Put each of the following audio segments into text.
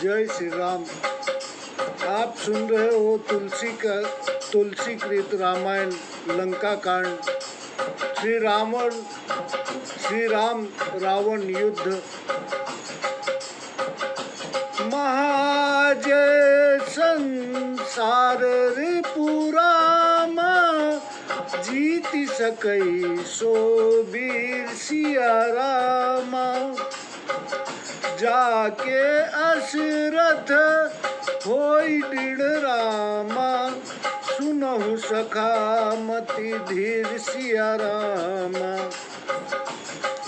जय श्री राम। आप सुन रहे हो तुलसीकृत रामायण लंका कांड। श्री राम रावण युद्ध। महाजय संसार रिपुरामा, जीति सकई सो वीर सिया रामा। जाके असरथ होई दृढ़ रामा, सुनहु सखा मति धीर सिया रामा।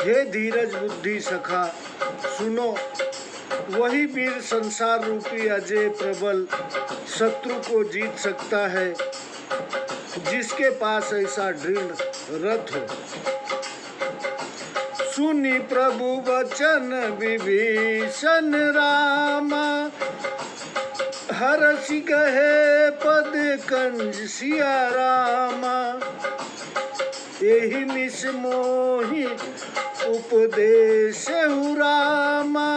हे धीरज बुद्धि सखा, सुनो, वही वीर संसार रूपी अजय प्रबल शत्रु को जीत सकता है जिसके पास ऐसा दृढ़ रथ हो। सुनी प्रभु वचन विभीषण रामा, हरषि गहे पद कंज सिया रामा। एहि निस मोहि उपदेश रामा,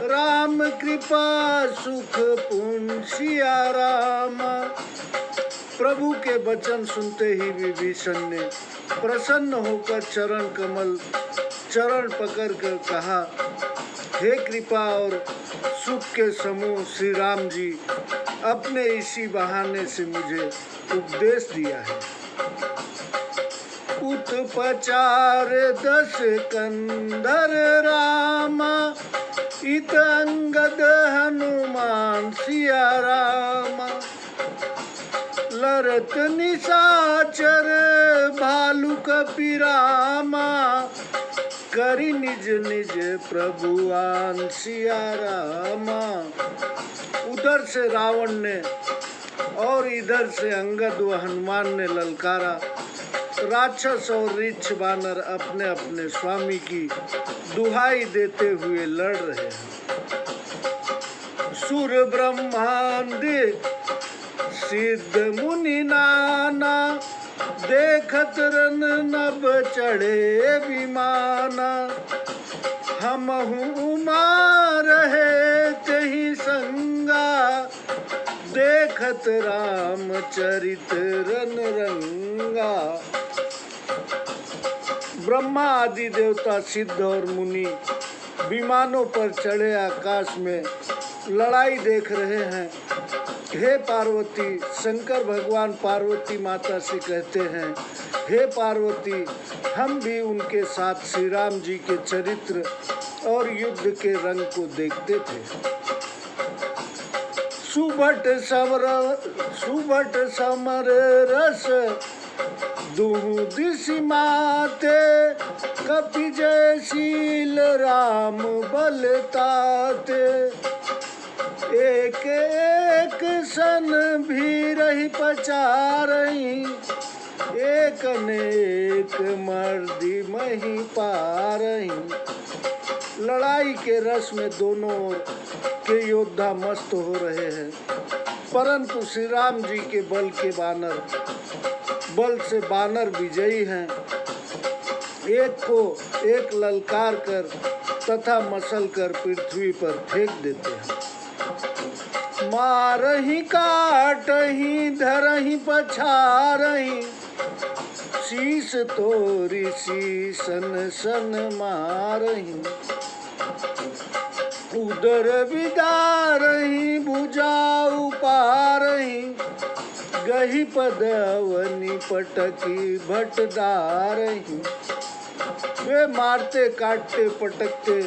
राम कृपा सुख पुण्य सिया रामा। प्रभु के वचन सुनते ही विभीषण ने प्रसन्न होकर चरण पकड़ कर कहा, हे कृपा और सुख के समूह श्री राम जी, अपने इसी बहाने से मुझे उपदेश दिया है। उत्पचार 10 कंधर रामा, इत अंगद हनुमान सिया रामा। लरत निशाचर भालू कपिरामा, करी निज निज प्रभुआन सिया रामा। उधर से रावण ने और इधर से अंगद व हनुमान ने ललकारा। राक्षस और ऋक्ष बानर अपने अपने स्वामी की दुहाई देते हुए लड़ रहे हैं। सुर ब्रह्मांड सिद्ध मुनि नाना, देखत रन नभ चढ़े विमाना। हमहु उमा रहे तहि संगा, देखत राम चरित रन रंगा। ब्रह्मा आदि देवता सिद्ध और मुनि विमानों पर चढ़े आकाश में लड़ाई देख रहे हैं। हे पार्वती, शंकर भगवान पार्वती माता से कहते हैं, हे पार्वती, हम भी उनके साथ श्री राम जी के चरित्र और युद्ध के रंग को देखते थे। सुबट समर रस दुहु दिशि माते, कपि जयशील राम बलताते। एक एक सन भी रही पचारही, एक नेक मर्दी मही पारही। लड़ाई के रस में दोनों ओर के योद्धा मस्त हो रहे हैं, परंतु श्री राम जी के बल से बानर विजयी हैं। एक को एक ललकार कर तथा मसल कर पृथ्वी पर फेंक देते हैं। मारही काटही धरही पछारही, शीस तोरी शीसन सन मारही। उदर विदारही भुजा उपारही, गही पदवनी पटकी भटदारही। वे मारते काटते पटकते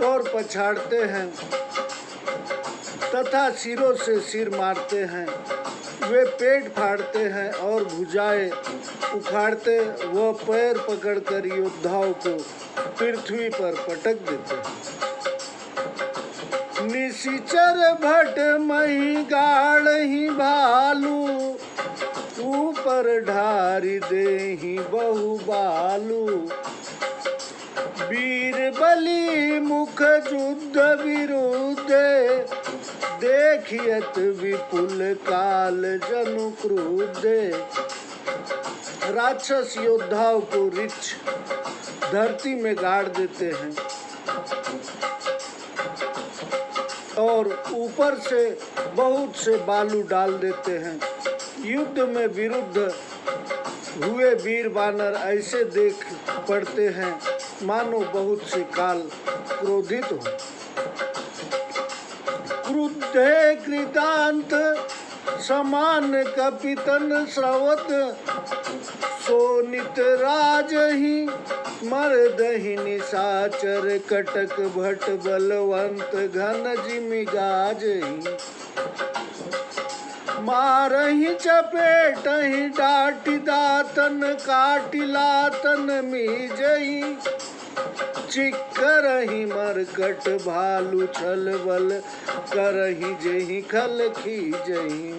और पछाड़ते हैं तथा सिरों से सिर मारते हैं। वे पेट फाड़ते हैं और भुजाएं उखाड़ते व पैर पकड़कर योद्धाओं को पृथ्वी पर पटक देते हैं। निशिचर भट मही गाड़ही भालू, ऊपर ढारी देही बहु बालू। वीर बलि मुख युद्ध विरुद्ध, देखियत विपुल काल जनु क्रुद्ध। राक्षस योद्धाओं को ऋक्ष धरती में गाड़ देते हैं। और ऊपर से बहुत से बालू डाल देते हैं। युद्ध में विरुद्ध हुए वीर वानर ऐसे देख पड़ते हैं मानो बहुत से काल क्रोधित हो। क्रुद्धे कृतांत समान कपितन स्रवत, सोनित राज ही मर्दहि निशाचर, कटक भट बलवंत घन जिमि गाजहि, मारहि चपेटहि डाटि दातन, काटिलातन मीजहि, चिक्करहि मरकट भालू छल बल, करहि जेहि खल खीजहि।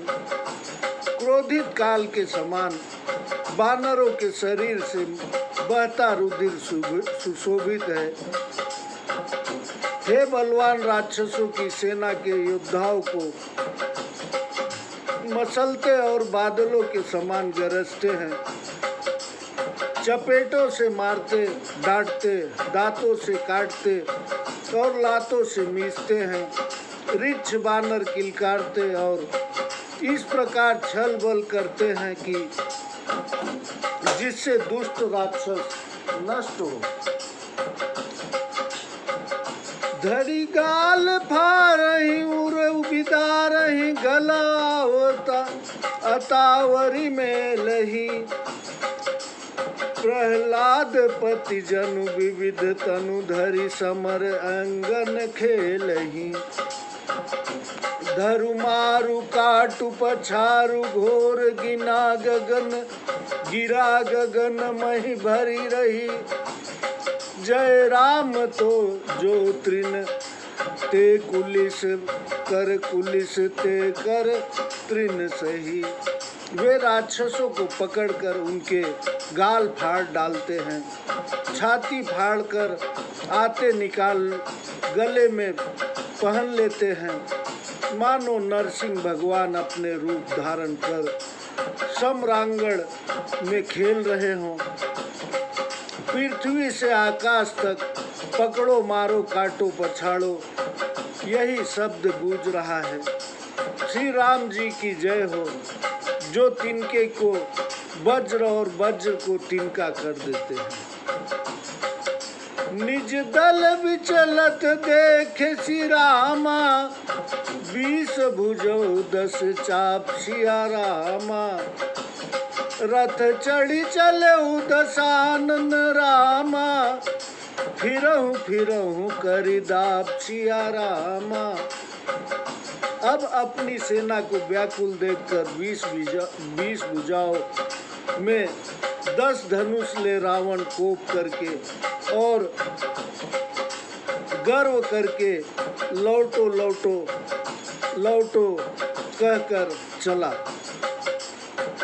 क्रोधित काल के समान बानरों के शरीर से बहता रुधिर सुशोभित है। हे बलवान राक्षसों की सेना के योद्धाओं को मसलते और बादलों के समान गरजते हैं, चपेटों से मारते, डांटते, दांतों से काटते और लातों से मीचते हैं। रिच्छ बानर किलकारते और इस प्रकार छल बल करते हैं कि जिससे दुष्ट राक्षस नष्ट हो। धरी गाल फारहि उर बिदारहि, गला होता अतावरी में लही, प्रहलाद पति जनु विविध तनु, धरि समर अंगन खेलहि। धरु मारु काटु पछारु, घोर गिना गगन गिरा गगन मही भरी रही, जय राम तो जो तृण ते कुलिस कर, कुलिस ते कर तृण सही। वे राक्षसों को पकड़कर उनके गाल फाड़ डालते हैं, छाती फाड़कर आते निकाल गले में पहन लेते हैं, मानो नरसिंह भगवान अपने रूप धारण कर सम्रांगण में खेल रहे हों। पृथ्वी से आकाश तक पकड़ो मारो काटो पछाड़ो, यही शब्द गूंज रहा है। श्री राम जी की जय हो, जो तिनके को वज्र और वज्र को तिनका कर देते हैं। निज दल विचलत देखे श्री रामा, 20 भुजौ 10 चाप सिया रामा, रथ चढ़ी चले दशानन रामा, फिरहु फिरहु करि दाप सिया रामा। अब अपनी सेना को व्याकुल देखकर 20 भुजाओं में 10 धनुष ले रावण कोप करके और गर्व करके लौटो लौटो लौटो कहकर चला।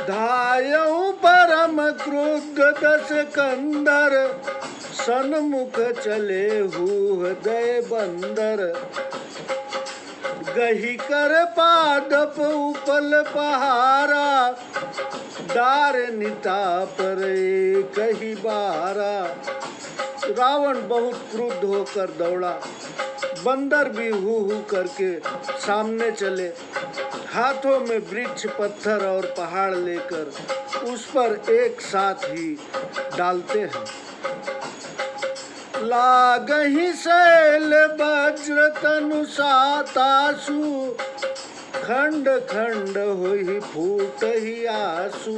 धायऊ परम क्रुद्ध 10 कंदर, सन्मुख चले हृदय बंदर, गही कर पादप उपल पहारा, डार निता पर कही बारा। रावण बहुत क्रुद्ध होकर दौड़ा, बंदर भी हु करके सामने चले, हाथों में वृक्ष पत्थर और पहाड़ लेकर उस पर एक साथ ही डालते हैं। लागहि शैल वज्र तनु सातासु, खंड खंड होहि फूटहि आसु,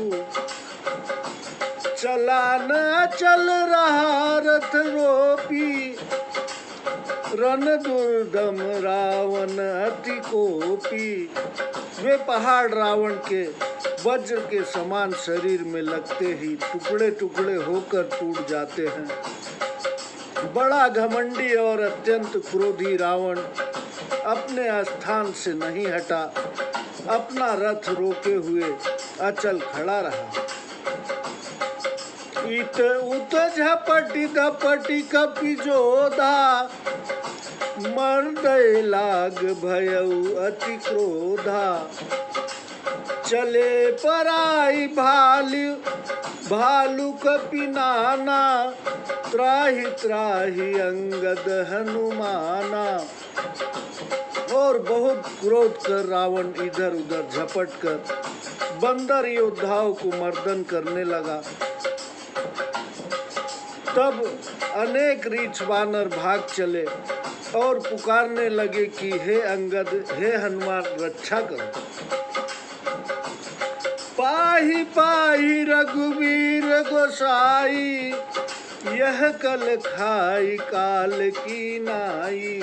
चला न चल रहा रथ रोपी, रन दुर्दम रावण अति कोपी। वे पहाड़ रावण के वज्र के समान शरीर में लगते ही टुकड़े टुकड़े होकर टूट जाते हैं। बड़ा घमंडी और अत्यंत क्रोधी रावण अपने स्थान से नहीं हटा, अपना रथ रोके हुए अचल खड़ा रहा। इत उत झपटी धपटी कपि जोधा, मर्दय लाग भयउ अति क्रोधा, चले पराई भालू कपि नाना, त्राहि त्राहि अंगद हनुमाना। ओ और बहुत क्रोध कर रावण इधर उधर झपट कर बंदर योद्धाओं को मर्दन करने लगा। तब अनेक रीछ बानर भाग चले और पुकारने लगे कि हे अंगद, हे हनुमान, रक्षा करो। पाही पाही रघुवीर गोसाई, यह कल खाई काल की नाई।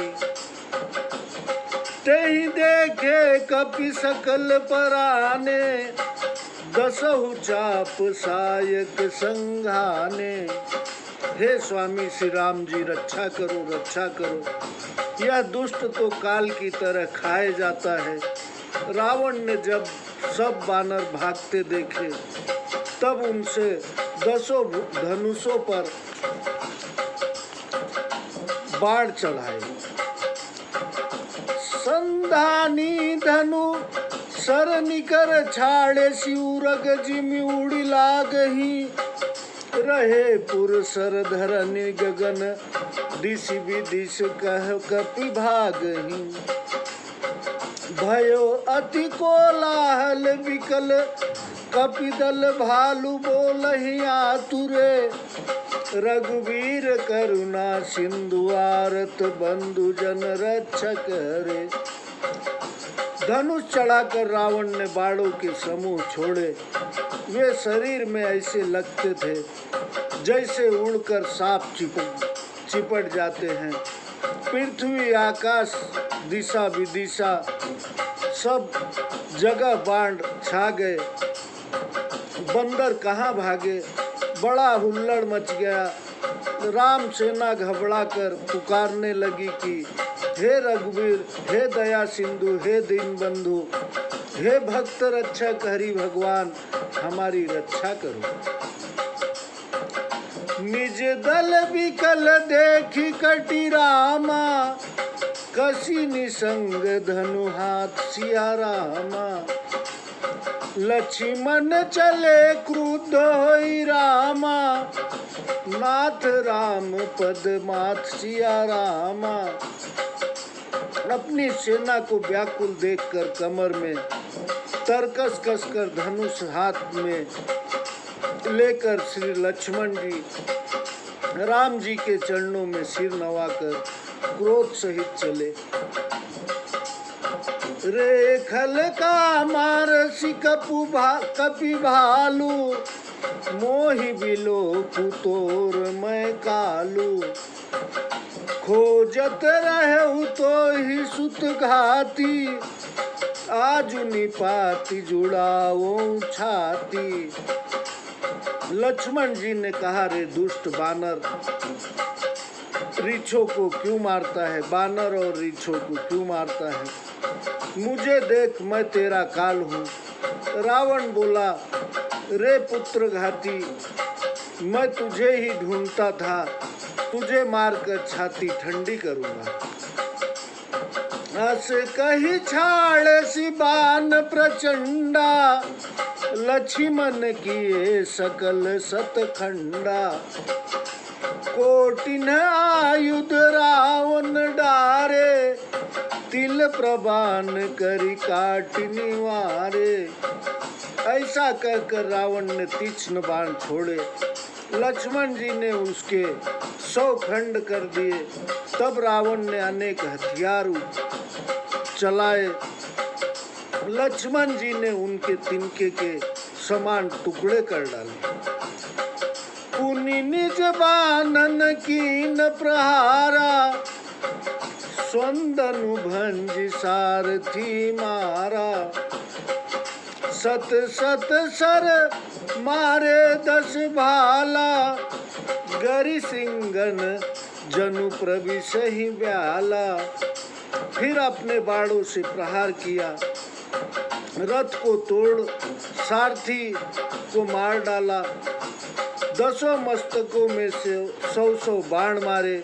तेहि देखे कपि सकल पराने, दसहु चाप सायक संघाने। हे स्वामी श्री राम जी, रक्षा करो, रक्षा करो। यह दुष्ट तो काल की तरह खाए जाता है। रावण ने जब सब बानर भागते देखे तब उनसे 10 धनुषों पर बाण चढ़ाए। संधानी धनु सर निकर छाड़े, सिउरग जिमि उड़ी लागहि। रहे पुर सर धरनि गगन, दिश विदिश कह कपि भागहि। भयो अति कोलाहल विकल, कपिदल भालु बोलहि आतुरे। रघुवीर करुणा सिंधु आरत, बंधु जन रक्षक रे। धनुष चढ़ाकर रावण ने बाणों के समूह छोड़े। वे शरीर में ऐसे लगते थे जैसे उड़कर सांप चिपट जाते हैं। पृथ्वी आकाश दिशा विदिशा सब जगह बाण छा गए। बंदर कहाँ भागे, बड़ा हुल्लड़ मच गया। राम सेना घबराकर पुकारने लगी कि हे रघुवीर, हे दया सिंधु, हे दीन बंधु, हे भक्त रक्षक हरि भगवान, हमारी रक्षा करो। निज दल विकल देखी कटी रामा, कसी निसंग धनु हाथ सिया रामा। लक्ष्मण चले क्रुद्ध होई रामा, नाथ राम पद माथ सिया रामा। अपनी सेना को व्याकुल देखकर कमर में तरकस कसकर धनुष हाथ में लेकर श्री लक्ष्मण जी राम जी के चरणों में सिर नवाकर क्रोध सहित चले। रे खल का मारसी कपि भालू, मोहि बिलो पुतोर मैं कालू। खोजत रहु तो ही सुत घाती, आजु निपाति जुड़ाओ छाती। लक्ष्मण जी ने कहा, रे दुष्ट बानर, रीछों को क्यों मारता है? बानर और रीछों को क्यों मारता है? मुझे देख, मैं तेरा काल हूँ। रावण बोला, रे पुत्र घाती, मैं तुझे ही ढूंढता था, तुझे मारकर छाती ठंडी करूंगा। हस कही छाड़ सी बान प्रचंडा, लक्ष्मण किए सकल सतखंडा। कोटिन आयुध रावण डारे, तिल प्रबान करी काट निवारे। ऐसा कहकर रावण ने तीक्ष्ण बाण छोड़े। लक्ष्मण जी ने उसके 100 खंड कर दिए। तब रावण ने अनेक हथियार चलाए। लक्ष्मण जी ने उनके तिनके के समान टुकड़े कर डाले। पुनि निज बानन कीन प्रहारा, स्वंदनु भंज सारथी मारा। सत सत सर मारे 10 भाला, गरि सिंगन जनु प्रविशहि ब्याला। फिर अपने बाणों से प्रहार किया, रथ को तोड़ सारथी को मार डाला। 10 मस्तकों में से 100 बाण मारे।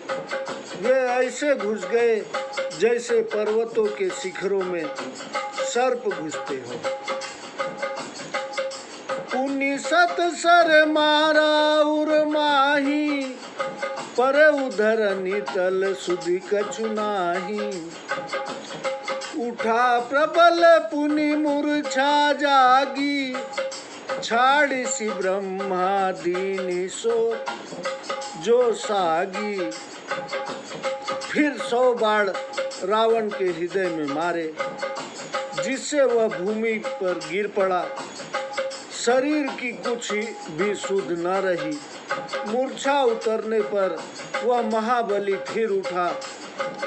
वे ऐसे घुस गए जैसे पर्वतों के शिखरों में सर्प घुसते हो। पुनि सत सर मारा उर माही, पर उधर नितल सुधि कछु नाही। उठा प्रबल पुनि मूर्छा जागी, छाड़िसी ब्रह्मादीनि सो जो सागी। फिर 100 बाण रावण के हृदय में मारे, जिससे वह भूमि पर गिर पड़ा। शरीर की कुछ भी सुध न रही। मूर्छा उतरने पर वह महाबली फिर उठा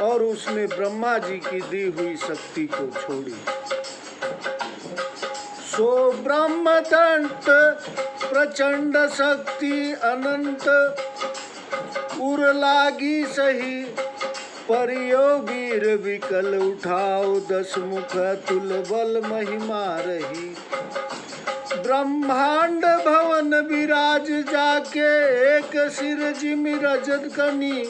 और उसने ब्रह्मा जी की दी हुई शक्ति को छोड़ी। सो ब्रह्मदंत प्रचंड शक्ति अनंत, उर लागी सही परियो वीर विकल उठाओ। 10 मुख तुल बल महिमा रही। ब्रह्मांड भवन विराज जाके, एक सिर जिमि रजत कनी।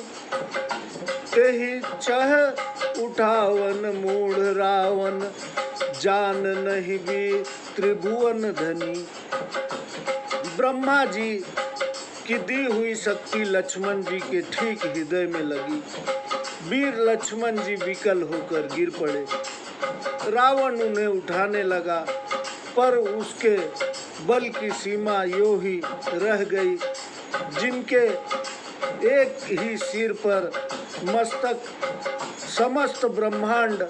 तेहि चह उठावन मूढ़ रावण, जान नहीं भी त्रिभुवन धनी। ब्रह्मा जी की दी हुई शक्ति लक्ष्मण जी के ठीक हृदय में लगी। वीर लक्ष्मण जी विकल होकर गिर पड़े। रावण उन्हें उठाने लगा, पर उसके बल की सीमा यो ही रह गई। जिनके एक ही सिर पर मस्तक समस्त ब्रह्मांड,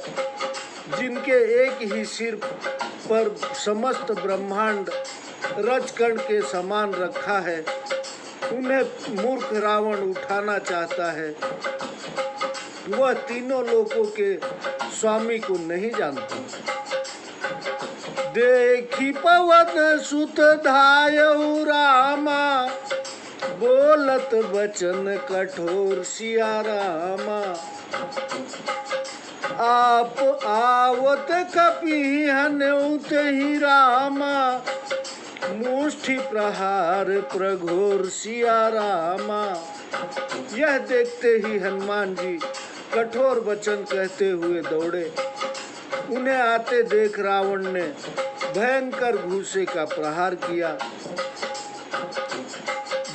जिनके एक ही सिर पर समस्त ब्रह्मांड रजकण के समान रखा है, उन्हें मूर्ख रावण उठाना चाहता है। वह तीनों लोकों के स्वामी को नहीं जानता। देखी पवन सुत धायऊ रामा, बोलत वचन कठोर सिया रामा। आप आवत कपि हन्यौत ही रामा, मुष्टि प्रहार प्रघोर सिया रामा। यह देखते ही हनुमान जी कठोर वचन कहते हुए दौड़े। उन्हें आते देख रावण ने भयंकर घूसे का प्रहार किया।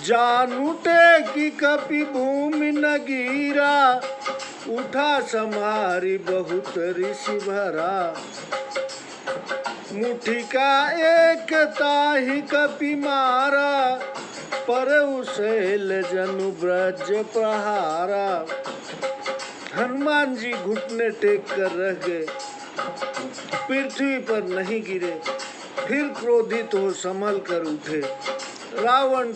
जानूटे की कपि भूमि न गिरा, उठा सम्हारी बहुत ऋषि भरा। मुट्ठी का एक ताहि कपि मारा, पर उसेल जनु ब्रज प्रहारा। हनुमान जी घुटने टेक कर रह गए, पृथ्वी पर नहीं गिरे। फिर क्रोधित हो संभल कर उठे। रावण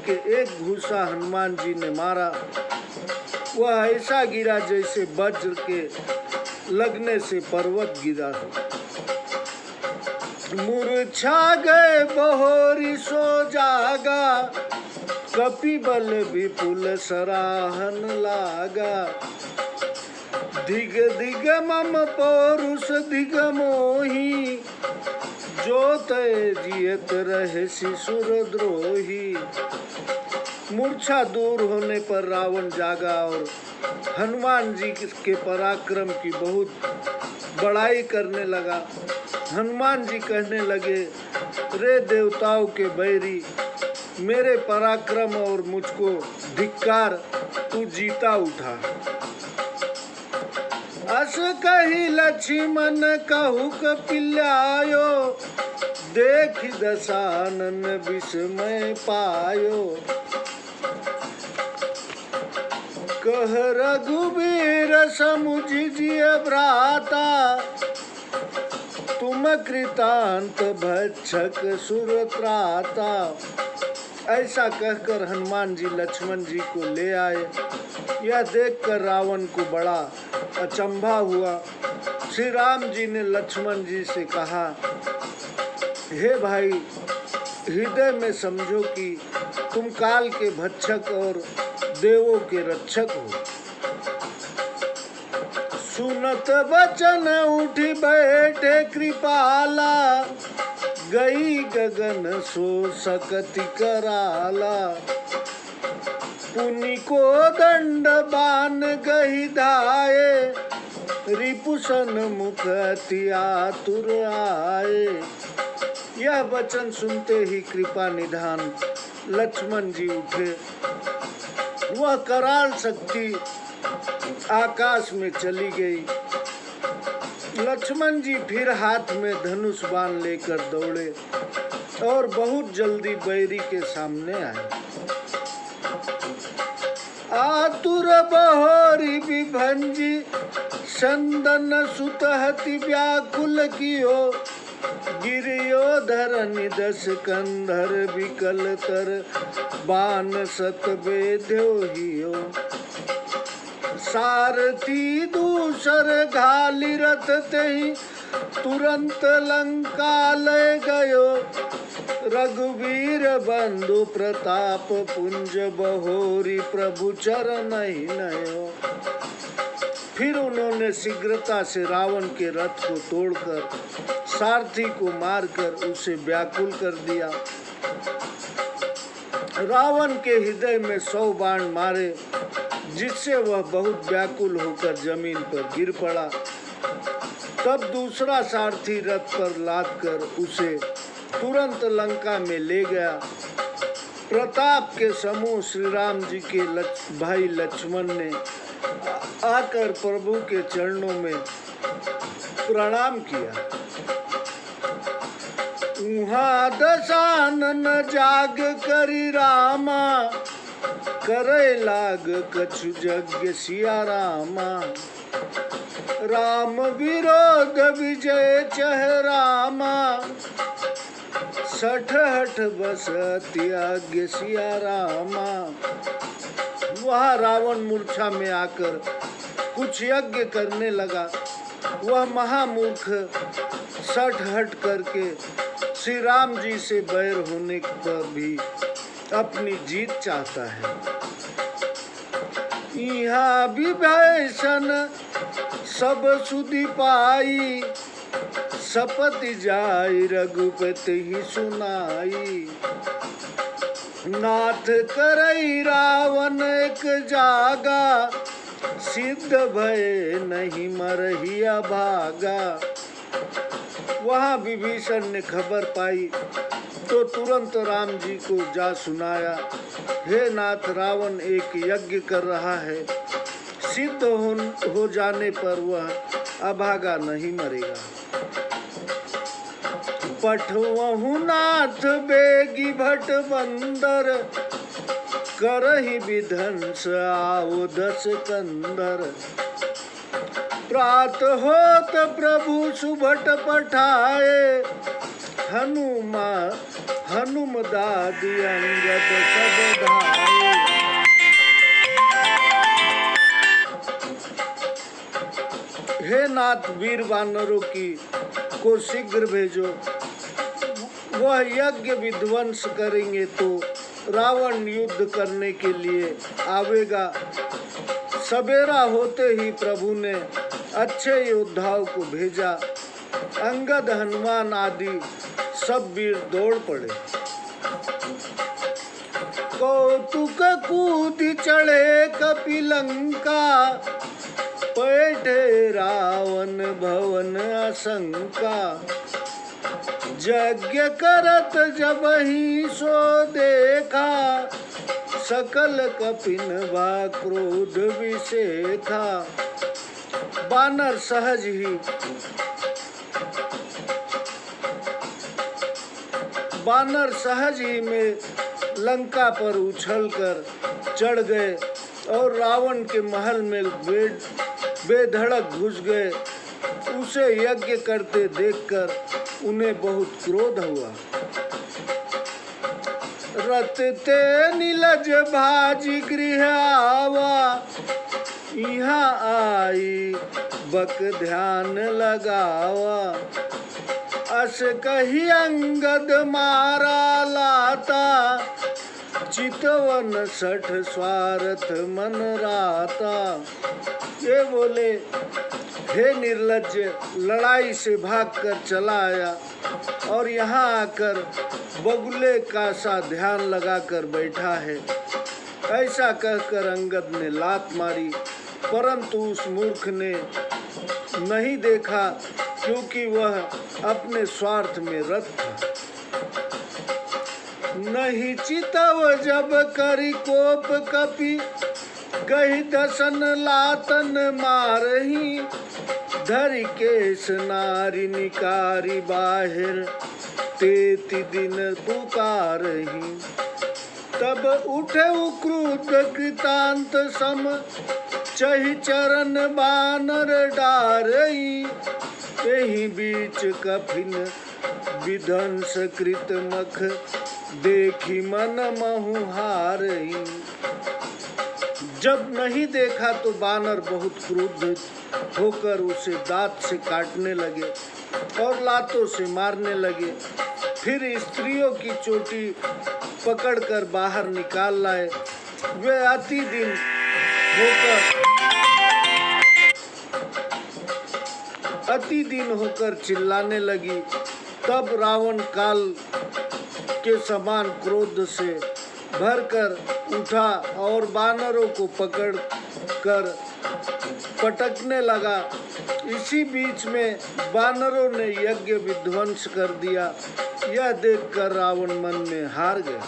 के एक घूसा हनुमान जी ने मारा। वह ऐसा गिरा जैसे वज्र के लगने से पर्वत गिरा। मूर्छा गए बहोरी सो जागा, कपि बल विपुल सराहन लागा। धिग धिग मम पौरुष धिग मोही, जो तय जियत रहे शिशुर द्रोही। मूर्छा दूर होने पर रावण जागा और हनुमान जी के पराक्रम की बहुत बड़ाई करने लगा। हनुमान जी कहने लगे, रे देवताओं के बैरी, मेरे पराक्रम और मुझको धिक्कार, तू जीता उठा। अस कही लक्ष्मण कहु कपिल्यायो, देख दशानन विस्मय पायो। कह रघुबीर समुझ जिय भ्राता, तुम कृतांत भक्षक सुरत्राता। ऐसा कहकर हनुमान जी लक्ष्मण जी को ले आए। यह देखकर रावण को बड़ा अचंभा हुआ। श्री राम जी ने लक्ष्मण जी से कहा, हे भाई, हृदय में समझो कि तुम काल के भक्षक और देवों के रक्षक हो। सुनत वचन उठी बैठे कृपाला, गई गगन सो सकति कराला। पुनि को दंड बान गही धाये, रिपुसन मुख अति आतुर आए। यह वचन सुनते ही कृपा निधान लक्ष्मण जी उठे। वह कराल शक्ति आकाश में चली गई लक्ष्मण जी फिर हाथ में धनुष बाण लेकर दौड़े और बहुत जल्दी बैरी के सामने आए। आतुर बहोरी विभंजी संदन सुतहति व्याकुल कियो, गिरियो धरनि दस कंधर विकल तर बान सत बेध्यो हियो। सारथी दूसर घाली रथ तेहि तुरंत लंका ले गयो, रघुवीर बंधु प्रताप पुंज बहोरी प्रभु चरणहि नयो। फिर उन्होंने शीघ्रता से रावण के रथ को तोड़कर सारथी को मारकर उसे व्याकुल कर दिया। रावण के हृदय में 100 बाण मारे, जिससे वह बहुत व्याकुल होकर जमीन पर गिर पड़ा। तब दूसरा सारथी रथ पर लादकर उसे तुरंत लंका में ले गया। प्रताप के समूह श्री राम जी के भाई लक्ष्मण ने आकर प्रभु के चरणों में प्रणाम किया। उहाँ दशानन जाग करी रामा, करे लाग कछु यज्ञ सिया रामा। राम विरोध विजय चह रामा, 68 बस त्याग सिया रामा। वह रावण मूर्छा में आकर कुछ यज्ञ करने लगा। वह महामूर्ख सठ हट करके श्री राम जी से बैर होने पर भी अपनी जीत चाहता है। यहाँ विभीषण सब सुधि पाई, सपति जाई रघुपति ही सुनाई। नाथ करई रावण एक जागा, सिद्ध भय नहीं मरही भागा। वहाँ विभीषण ने खबर पाई तो तुरंत राम जी को जा सुनाया, हे नाथ, रावण एक यज्ञ कर रहा है, सिद्ध हो जाने पर वह अभागा नहीं मरेगा। पठवहु नाथ बेगी भट बंदर, करहि विध्वंस आओ 10 कंदर। प्रात होत प्रभु सुभट पठाए, हनुम दादी अंगद सब धाये। हे नाथ, वीर वानरों को शीघ्र भेजो, वह यज्ञ विध्वंस करेंगे तो रावण युद्ध करने के लिए आवेगा। सवेरा होते ही प्रभु ने अच्छे योद्धाओं को भेजा। अंगद, हनुमान आदि सब वीर दौड़ पड़े। कौतुक कूद चढ़े कपिलंका, बैठे रावण भवन आशंका। यज्ञ करत जब ही सो देखा, सकल कपिन बा क्रोध विशेखा। बानर सहज ही में लंका पर उछलकर चढ़ गए और रावण के महल में बेधड़क घुस गए। उसे यज्ञ करते देखकर उन्हें बहुत क्रोध हुआ। रटते नीलज भाजी गृह आवा, यहाँ आई बक ध्यान लगावा। अस कही अंगद मारा लाता, चितवन 60 स्वार्थ मन राता। ये बोले, हे निर्लज्ज, लड़ाई से भागकर चला आया और यहाँ आकर बगुले का सा ध्यान लगाकर बैठा है। ऐसा कहकर अंगद ने लात मारी, परंतु उस मूर्ख ने नहीं देखा, क्योंकि वह अपने स्वार्थ में रत था। नहीं चितव जब करी कोप कपि, गही दसन लातन मारही। धरि केश नारी निकारी बाहिर, तेति दिन पुकारहि। तब उठे क्रुद्ध कृतांत सम, चहि चरण बानर डारई। एहि बीच कफिन विध्वंस कृत मख, देखी मन महु हारई। जब नहीं देखा तो बानर बहुत क्रुद्ध होकर उसे दांत से काटने लगे और लातों से मारने लगे। फिर स्त्रियों की चोटी पकड़कर बाहर निकाल लाए। वे अति दिन होकर चिल्लाने लगी। तब रावण काल के समान क्रोध से भरकर उठा और बानरों को पकड़ कर पटकने लगा। इसी बीच में बानरों ने यज्ञ विध्वंस कर दिया। यह देखकर रावण मन में हार गया।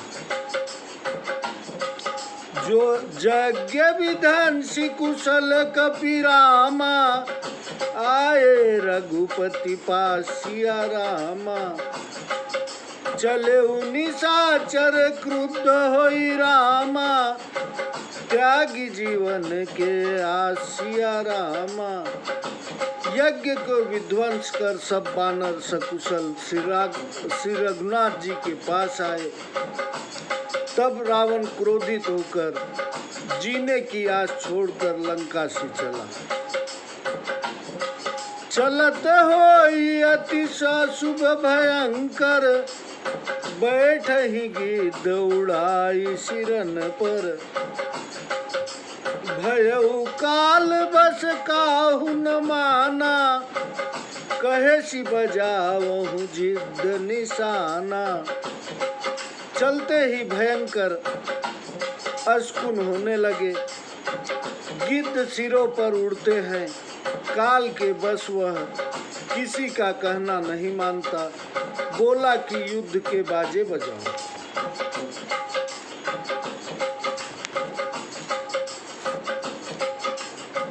जो यज्ञ विध्वंसी कुशल कपिरामा, आए रघुपति पास सिया रामा। चले निशाचर क्रुद्ध होई रामा, त्यागी जीवन के आसिया रामा। यज्ञ को विध्वंस कर सब बानर सकुशल श्री रघुनाथ जी के पास आए। तब रावण क्रोधित होकर जीने की आस छोड़कर लंका से चला। चलत होई अति शुभ भयंकर, बैठहि गिद्ध उड़ाई सिरन पर। भयउ काल बस काहू न माना, कहे सी बजावहु जिद्द निशाना। चलते ही भयंकर अशकुन होने लगे। गिद्ध सिरों पर उड़ते हैं। काल के बस वह किसी का कहना नहीं मानता। बोला कि युद्ध के बाजे बजाओ।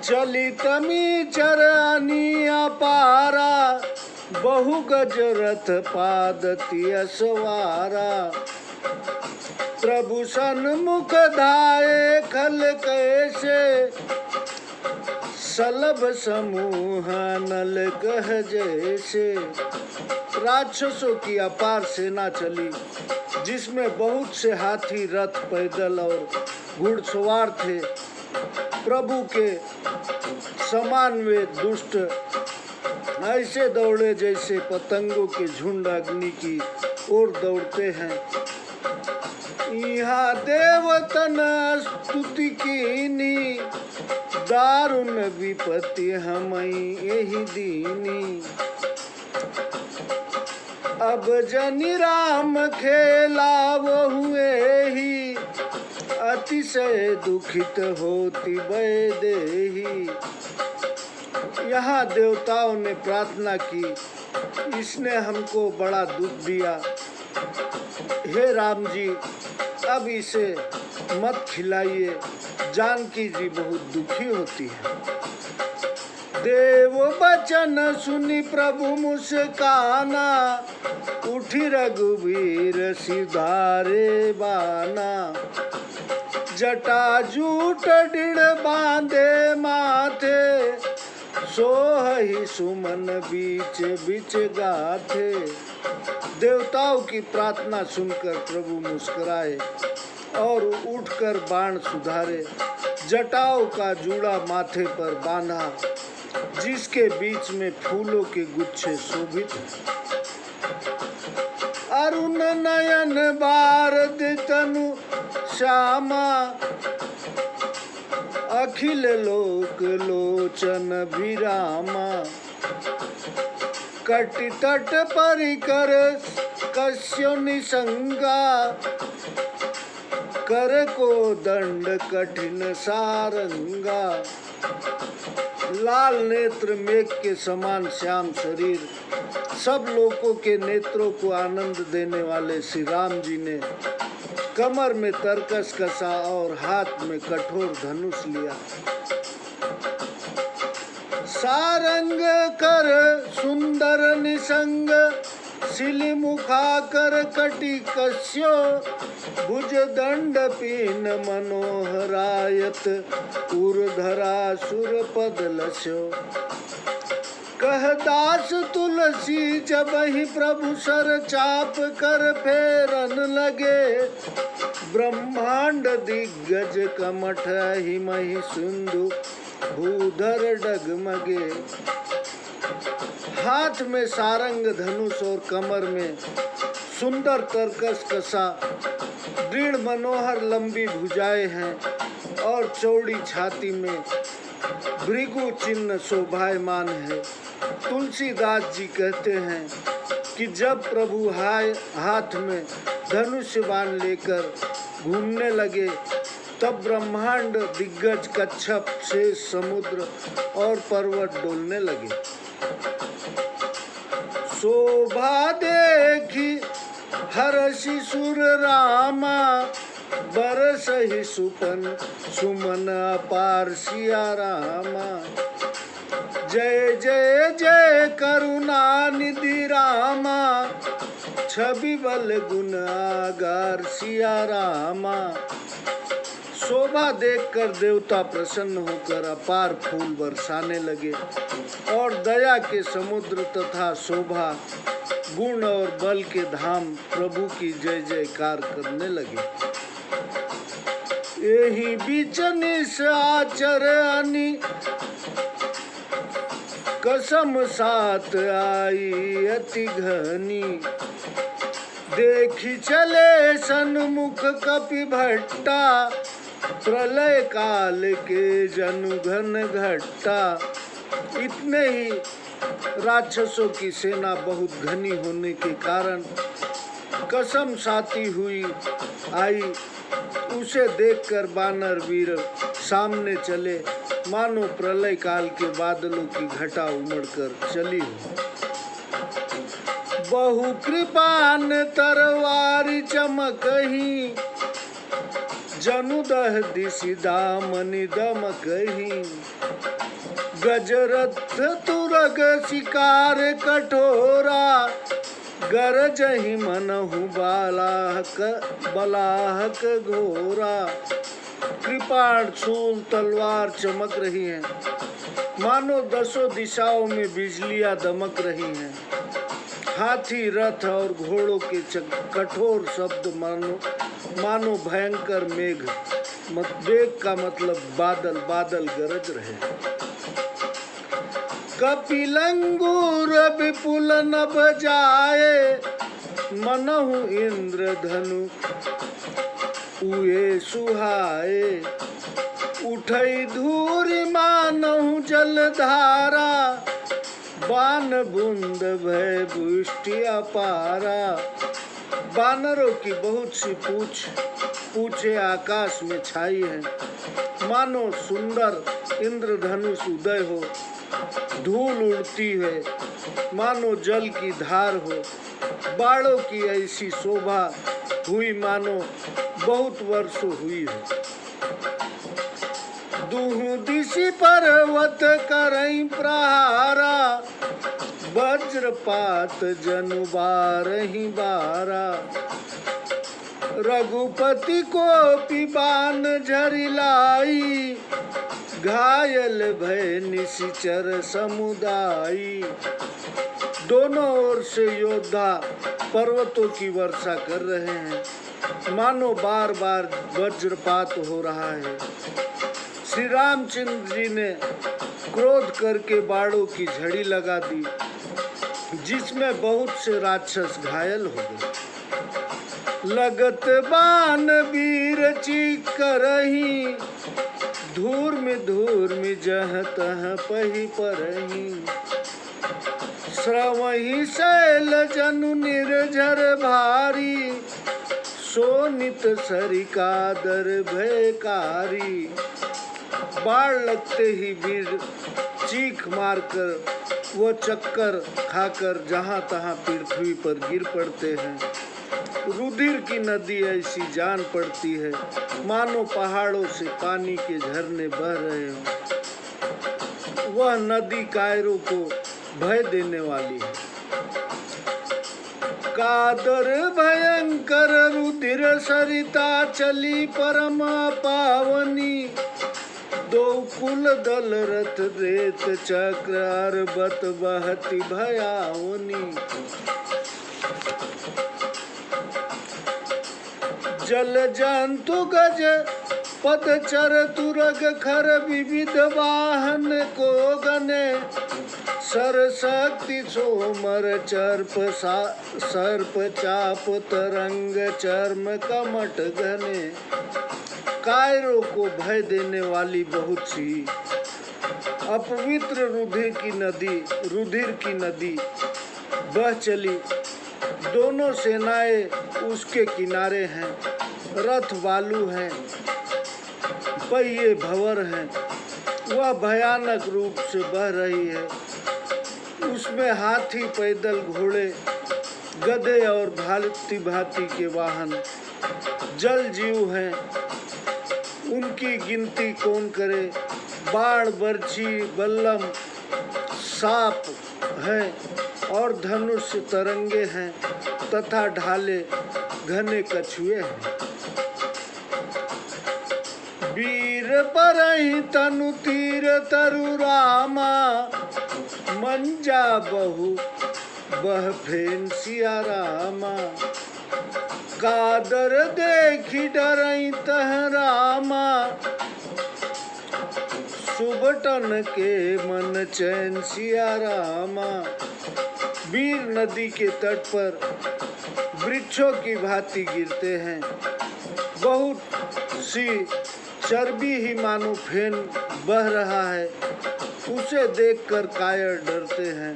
चली तमी चरनी अपारा, बहु गज रथ पादति असवारा। प्रभु सन्मुख धाये खल कैसे, सलभ समूह नल कह जैसे। राक्षसों की अपार सेना चली, जिसमें बहुत से हाथी, रथ, पैदल और घुड़सवार थे। प्रभु के समान वे दुष्ट ऐसे दौड़े जैसे पतंगों के झुंड अग्नि की ओर दौड़ते हैं। यहाँ देवतन स्तुति कीनी, दारुण विपत्ति हमई यही दीनी। अब जनि राम खेला हुए ही, अतिशय दुखित होती वैदेही। यहाँ देवताओं ने प्रार्थना की, इसने हमको बड़ा दुख दिया। हे राम जी, अब इसे मत खिलाइए, जानकी जी बहुत दुखी होती है। देव बचन सुनी प्रभु मुस्काना, उठी रघुवीर सिधारे बाना। जटा जूट डिड़ बांधे माथे, सोहहि सुमन बीच बीच गाथे। देवताओं की प्रार्थना सुनकर प्रभु मुस्कुराए और उठकर बाण सुधारे। जटाओं का जूड़ा माथे पर बांधा, जिसके बीच में फूलों के गुच्छे शोभित हैं। अरुण नयन बारद तनु श्यामा, अखिल लोक लोचन विरामा। कटि तट परिकर कस्यो निसंगा, कर को दंड कठिन सारंगा। लाल नेत्र मेघ के समान श्याम शरीर, सब लोगों के नेत्रों को आनंद देने वाले श्री राम जी ने कमर में तरकस कसा और हाथ में कठोर धनुष लिया। सारंग कर सुंदर निसंग सिलि मुखाकर कटि कस्यो भुज दंड पीन मनोहरायत उर्धरा सुर पद लस्यो। कह दास तुलसी जब ही प्रभु सर चाप कर फेरन लगे। ब्रह्मांड दिग्गज कमठ ही मही सिंधु भूधर डगमगे। हाथ में सारंग धनुष और कमर में सुंदर तरकस कसा, दृढ़ मनोहर लंबी भुजाएं हैं और चौड़ी छाती में भृगु चिन्ह शोभायमान है। तुलसीदास जी कहते हैं कि जब प्रभु हाथ में धनुष बाण लेकर घूमने लगे तब ब्रह्मांड दिग्गज कच्छप से समुद्र और पर्वत डोलने लगे। शोभा देखी हर्षि सुर रामा बरसहि सुपन सुमन अपार सिया रामा। जय जय जय करुणा निधि रामा छवि बल गुण आगार सिया रामा। शोभा देखकर देवता प्रसन्न होकर अपार फूल बरसाने लगे और दया के समुद्र तथा शोभा गुण और बल के धाम प्रभु की जय जयकार करने लगे। यही बीच निस आचर अनि कसम साथ आई अति घनी। देखी चले सन्मुख कपि भट्टा प्रलय काल के जनु घन घट्टा। इतने ही राक्षसों की सेना बहुत घनी होने के कारण कसम साती हुई आई। उसे देखकर बानर वीर सामने चले मानो प्रलय काल के बादलों की घटा उमड़कर चली हो। बहु कृपान तरवारी चमकही जनु दह दिशि दामनि दमकही। गजरथ तुरग शिकार कठोरा गरजहि मनहु बलाहक घोरा। कृपाण शूल तलवार चमक रही हैं मानो दसों दिशाओं में बिजलियां दमक रही हैं। हाथी रथ और घोड़ों के कठोर शब्द मानो भयंकर मेघ। मेघ का मतलब बादल, बादल गरज रहे। कपिलंगूर विपुल नभ जाए मनहु इंद्र धनु उए सुहाए। उठई धूरि मानहु जलधारा बान बूंद भय पुष्टि अपारा। बानरों की बहुत सी पूछे आकाश में छाई है मानो सुंदर इंद्रधनुष उदय हो। धूल उड़ती है मानो जल की धार हो। बाड़ों की ऐसी शोभा हुई मानो बहुत वर्षों हुई हो। दुहु दिशि पर्वत करई प्रहारा वज्रपात जनु बारहि बारा। रघुपति को पिबान झरिलाई घायल भय निशिचर समुदायी। दोनों ओर से योद्धा पर्वतों की वर्षा कर रहे हैं मानो बार बार वज्रपात हो रहा है। श्री रामचंद्र जी ने क्रोध करके बाणों की झड़ी लगा दी जिसमें बहुत से राक्षस घायल हो गए। लगत बाण वीर चीख करही धूर में जह तह पही परही। श्रवही शैल जनु निर्झर भारी सोनित सरिकादर भयकारी। बाढ़ लगते ही वीर चीख मारकर वो चक्कर खाकर जहाँ तहाँ पृथ्वी पर गिर पड़ते हैं। रुधिर की नदी ऐसी जान पड़ती है मानो पहाड़ों से पानी के झरने बह रहे हो। वह नदी कायरों को भय देने वाली है। कादर भयंकर रुधिर सरिता चली परम पावनी, दो कुल दल रथ रेत चक्र अर्बत बहती भयावनी। जल जंतु गज पदचर तुरग खर विविध वाहन को गने, सर शक्ति सोमर चर्प सर्प चाप तरंग चर्म कमट घने। कायरों को भय देने वाली बहुत सी अपवित्र रुधिर की नदी बह चली। दोनों सेनाएं उसके किनारे हैं, रथ वालू हैं, पहिए भंवर हैं। वह भयानक रूप से बह रही है। उसमें हाथी, पैदल घोड़े, गधे और भांति भांति के वाहन जल जीव हैं। उनकी गिनती कौन करे। बाण, बर्छी, बल्लम, साप है और धनुष, तरंगे हैं तथा ढाले घने कछुए हैं। वीर परहि तनु तीर तरु रामा, मंजा बहु बह फेन सिया रामा। कादर देखी डरई तह रामा, सुबटन के मन चैन सिया रामा। वीर नदी के तट पर वृक्षों की भांति गिरते हैं। बहुत सी चर्बी ही मानो फेन बह रहा है। उसे देखकर कायर डरते हैं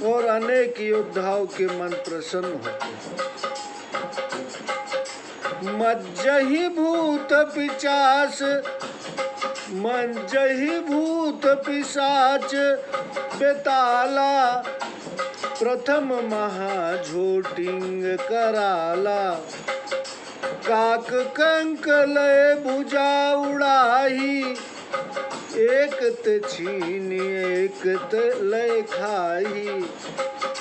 और अनेक योद्धाओं के मन प्रसन्न होते हैं। मज्जहि भूत पिचास, मज्जहि भूत पिशाच बेताला, प्रथम महाझोटिंग कराला। काक कंक लय भुजा उड़ाही, एक ते छीनी एक ते लय खाही।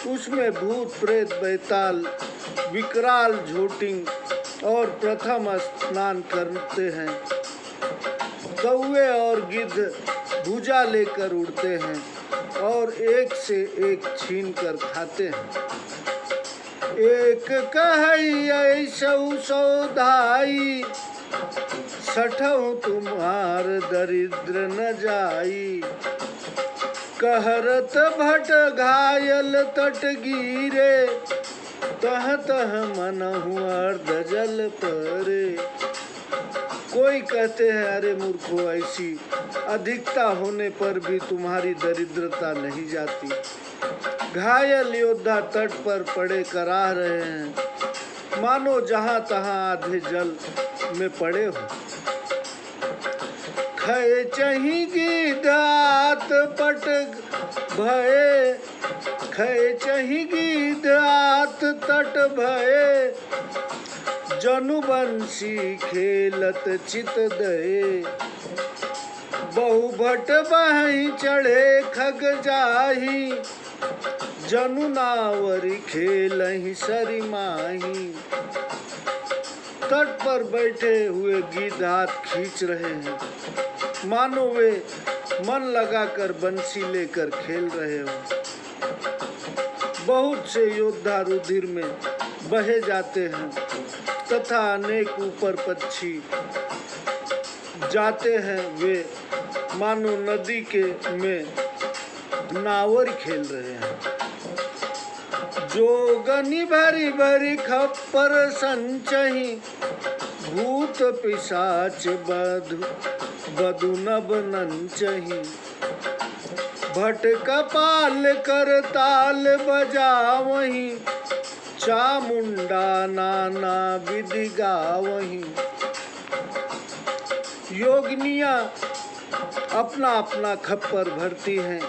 उसमें भूत प्रेत बैताल विकराल झोटिंग और प्रथम स्नान करते हैं। कौवे और गिद्ध भुजा लेकर उड़ते हैं और एक से एक छीन कर खाते हैं। एक कहई ऐसौ सौधाई, सठौ तुम्हार दरिद्र न जाई। कहरत भट घायल तट गिरे, तह तह मनहु अर्ध जल परे। कोई कहते हैं अरे मूर्खो, ऐसी अधिकता होने पर भी तुम्हारी दरिद्रता नहीं जाती। घायल योद्धा तट पर पड़े कराह रहे हैं, मानो जहां तहां आधे जल में पड़े हो। खय चही गिधात पट भये, खय चही गिधात तट भये। जनु बंसी खेलत चित दये, बहु भट बहि चढ़े खग जाही। जनु नावरी खेलहि सरि माही। तट पर बैठे हुए गिद्ध हाथ खींच रहे हैं, मानो वे मन लगाकर बंसी लेकर खेल रहे हो। बहुत से योद्धा रुधिर में बहे जाते हैं तथा अनेक ऊपर पक्षी जाते हैं। वे मानो नदी के में नावर खेल रहे हैं। जोगनी भरी भरी खप्पर संचही, भूत पिशाच बधु नभ नंचही। भट कपाल कर ताल बजावही, चामुंडा नाना विधि गावही। योगिनियां अपना अपना खप्पर भरती हैं।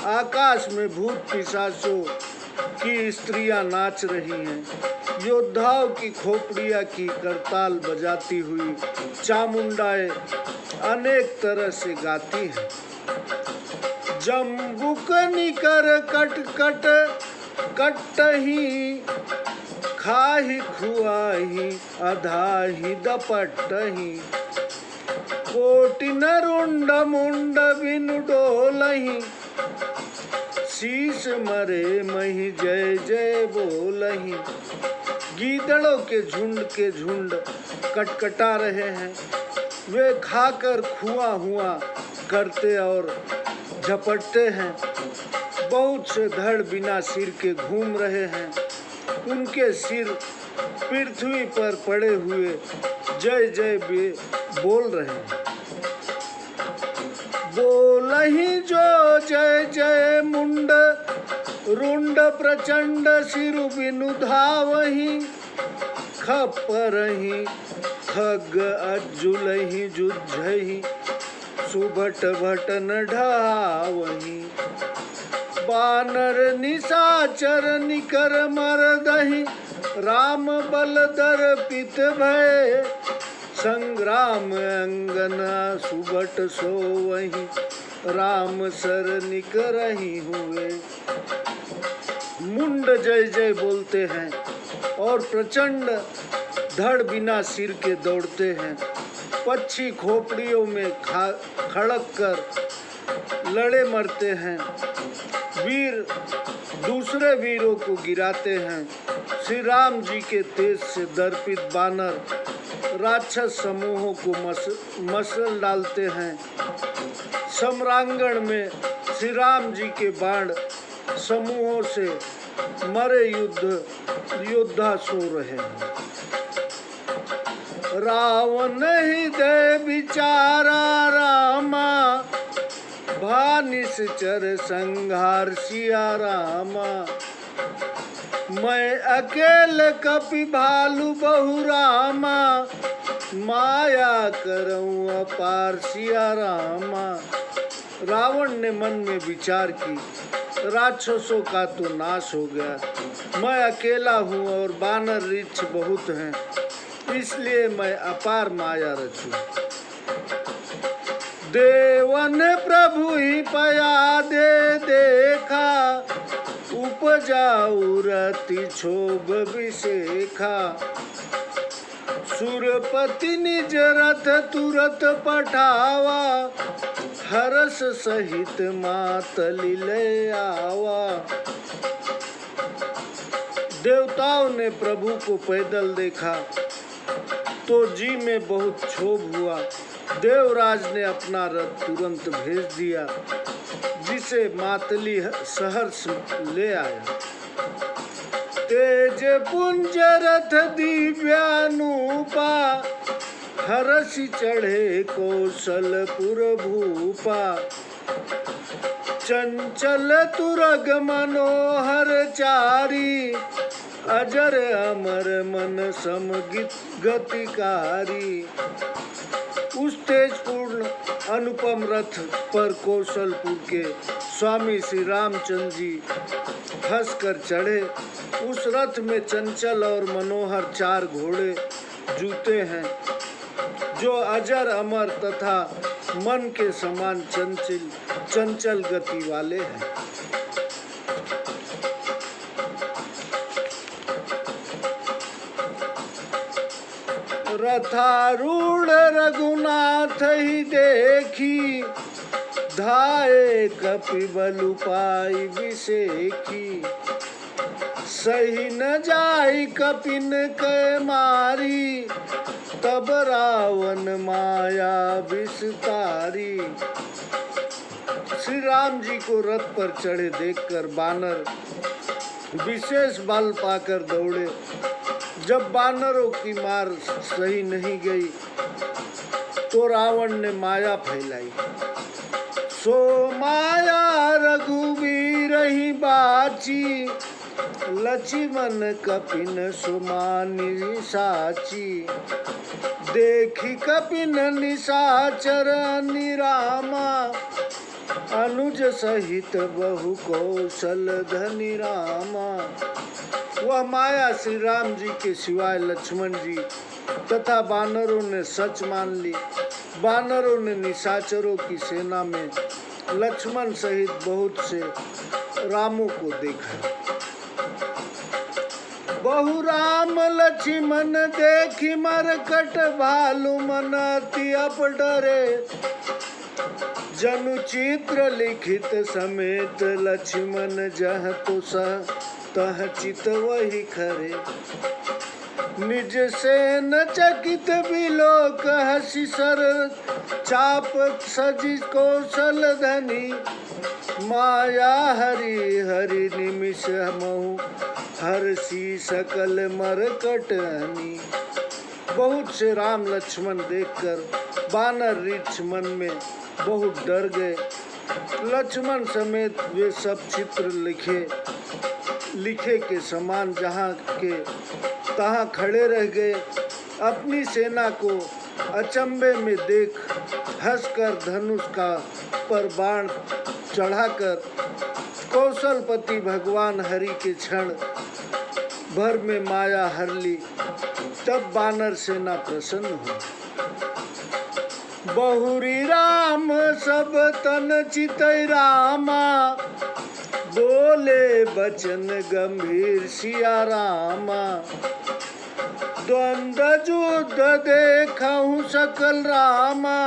आकाश में भूत पिशाचों की स्त्रियां नाच रही हैं। योद्धाओं की खोपड़ियां की करताल बजाती हुई चामुंडाएं अनेक तरह से गाती हैं। जम्बुक निकर कट कट कटही, खाही खुआही अधाही दपटही, कोटि न रुंड मुंड बिनु डोलही, शीश मरे मही जय जय बोलही। गीदड़ों के झुंड कटकटा रहे हैं, वे खाकर खुआ हुआ करते और झपटते हैं। बहुत से धड़ बिना सिर के घूम रहे हैं, उनके सिर पृथ्वी पर पड़े हुए जय जय बोल रहे हैं। बोलही जो जय जय मुंड रुंड प्रचंड सिरु बिनु धावही, खपरही खग अज्जुलही जुझही, सुभट भटन ढावही। बानर निशाचर निकर मरदही, राम बल दर्पित भय, संग्राम अंगना सुबट सोवही, राम सर निकरही हुए। मुंड जय जय बोलते हैं और प्रचंड धड़ बिना सिर के दौड़ते हैं। पक्षी खोपड़ियों में खड़क कर लड़े मरते हैं। वीर दूसरे वीरों को गिराते हैं। श्री राम जी के तेज से दर्पित बानर राक्षस समूहों को मसल डालते हैं। सम्रांगण में श्री राम जी के बाण समूहों से मरे योद्धा सो रहे हैं। रावण हृदय विचारा रामा, भानिस चर संहार सिया रामा। मैं अकेले कपि भालू बहु रामा, माया करऊं अपार सिया रामा। रावण ने मन में विचार की, राक्षसों का तो नाश हो गया, मैं अकेला हूँ और बानर रीछ बहुत हैं, इसलिए मैं अपार माया रचूं। देवन प्रभु ही पया दे देखा, उपजाऊ रति क्षोभ विशेखा। सुरपति निज रथ तुरत पठावा, हरस सहित मातली ले आवा। देवताओं ने प्रभु को पैदल देखा तो जी में बहुत क्षोभ हुआ। देवराज ने अपना रथ तुरंत भेज दिया, जिसे मातली सहर्ष ले आया। तेज पुंज रथ दिव्यानुपा, हरसि चढ़े कौशलपुर भूपा। चंचल तुरग मनोहर चारी, अजर अमर मन सम गतिकारी। उस तेजपूर्ण अनुपम रथ पर कौशलपुर के स्वामी श्री रामचंद्र जी हंसकर चढ़े। उस रथ में चंचल और मनोहर 4 घोड़े जूते हैं, जो अजर अमर तथा मन के समान चंचल गति वाले हैं। रथारूढ़ रघुनाथ ही देखी, धाये कपि बलु पाई विसेखी। सही न जाई कपिन के मारी, तब रावण माया विस्तारी। श्री राम जी को रथ पर चढ़े देखकर बानर विशेष बल पाकर दौड़े। जब बानरों की मार सही नहीं गई तो रावण ने माया फैलाई। सो माया रघुवीर ही बाची, लक्ष्मण कपिन सुमानी साची। देखी कपिन निशाचर निरामा, अनुज सहित बहु कौशल धनी रामा। वह माया श्री राम जी के सिवाय लक्ष्मण जी तथा बानरों ने सच मान ली। बानरों ने निशाचरों की सेना में लक्ष्मण सहित बहुत से रामों को देखा। बहु राम लक्ष्मण देखी मरकट भालू मन अति अप डरे। जनु चित्र लिखित समेत लक्ष्मण जह तो सह तह चित वही खरे। निज सेन चकित बिलोक हसी सर चाप सजी कौशल धनी। माया हरि हरि निमिष महु हर्षि सकल मरकट हनी। बहुत से राम लक्ष्मण देखकर बानर रीछ मन में बहुत डर गए। लक्ष्मण समेत वे सब चित्र लिखे के समान जहाँ के तहाँ खड़े रह गए। अपनी सेना को अचंभे में देख हंसकर धनुष का पर बाण चढ़ाकर कौशलपति भगवान हरि के क्षण भर में माया हर ली। तब बानर सेना प्रसन्न हुई। बहुरी राम सब तन चितई रामा। बोले बचन गंभीर सिया रामा। द्वंद्व युद्ध देखहु सकल रामा।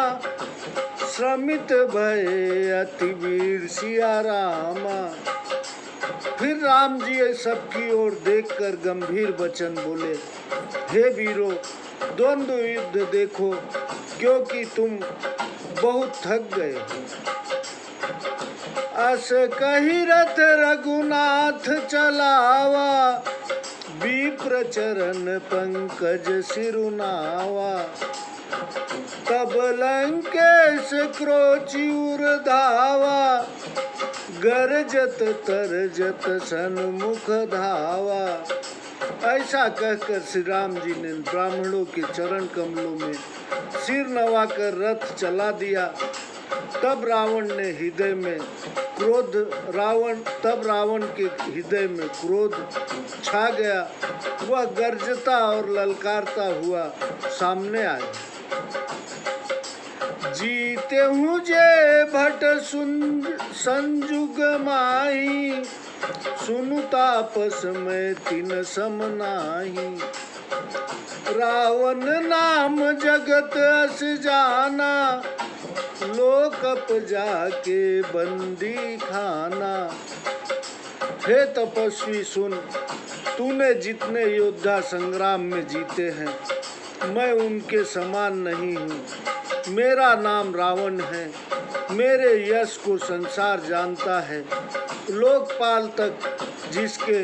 श्रमित भय अति वीर सिया रामा। फिर राम जी सबकी ओर देखकर गंभीर वचन बोले, हे वीरों, द्वंद्व युद्ध देखो, क्योंकि तुम बहुत थक गए हो। अस कही रथ रघुनाथ चलावा। विप्र चरण पंकज सिरुनावा। तब लंकेश क्रोची उर धावा। गरजत तरजत सन्मुख धावा। ऐसा कहकर श्री राम जी ने ब्राह्मणों के चरण कमलों में सिर नवाकर रथ चला दिया। तब रावण के हृदय में क्रोध छा गया। वह गर्जता और ललकारता हुआ सामने आया। जीते हूँ जे भट संजुग माही। सुनु तापस में तिन सम नाही। रावण नाम जगत अस जाना। लोकप जाके बंदी खाना। हे तपस्वी सुन, तूने जितने योद्धा संग्राम में जीते हैं, मैं उनके समान नहीं हूँ। मेरा नाम रावण है। मेरे यश को संसार जानता है। लोकपाल तक जिसके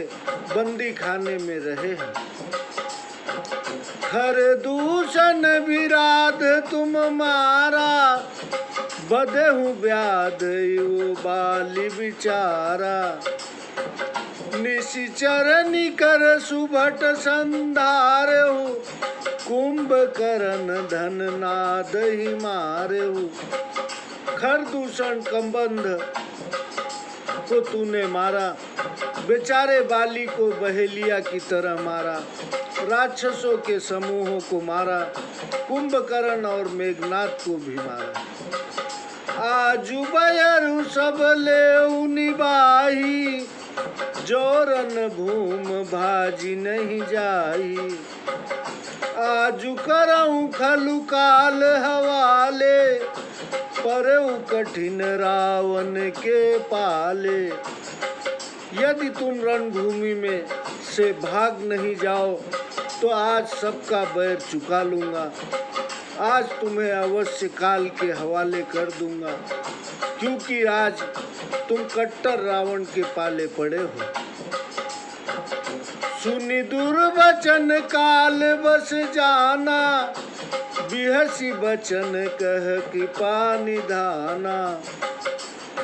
बंदी खाने में रहे हैं। खर दूषण विराध तुम मारा। बधहु व्याध यो बाली विचारा। निशिचर निकर सुभट संधारहु। कुंभकर्ण धन नाद ही मारहु। खर दूषण कंबंध को तूने मारा। बेचारे बाली को बहेलिया की तरह मारा। राक्षसों के समूहों को मारा। कुंभकर्ण और मेघनाथ को भी मारा। आजू बयरु सब लेउ निबाही। जोरन भूम भाजी नहीं जाई। आजू करऊं खलु काल हवाले। परऊ कठिन रावण के पाले। यदि तुम रणभूमि में से भाग नहीं जाओ तो आज सबका बैर चुका लूंगा। आज तुम्हें अवश्य काल के हवाले कर दूंगा, क्योंकि आज तुम कट्टर रावण के पाले पड़े हो। सुनि दुर्वचन काल बस जाना। बिहसी बचन कह कृपा निधाना।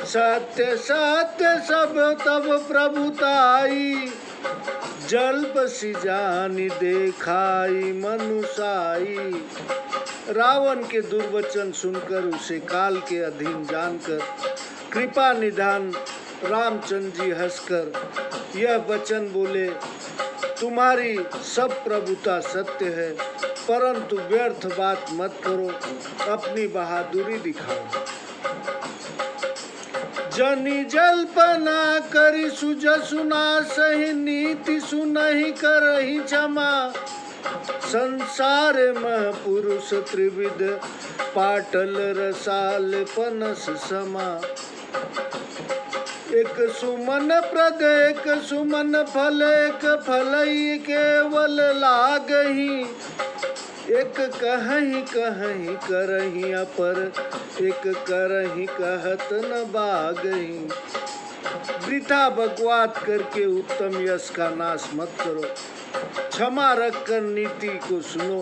सत्य सत्य सब तब प्रभुताई। जल्प सी जानी देखाई मनुसाई। रावण के दुर्वचन सुनकर उसे काल के अधीन जानकर कृपा निधान रामचंद्र जी हंसकर यह वचन बोले, तुम्हारी सब प्रभुता सत्य है, परंतु व्यर्थ बात मत करो, अपनी बहादुरी दिखाओ। जनि जल्पना करि सुजसुना सही नीति सुनहि करहि क्षमा संसार मह पुरुष त्रिविध पाटल रसाल पनस समा एक सुमन प्रद एक सुमन फल एक फलई केवल लागही एक कहीं कहीं करही अपर एक करही कहत न बागही। वृथा बकवाद करके उत्तम यश का नाश मत करो, क्षमा रखकर नीति को सुनो।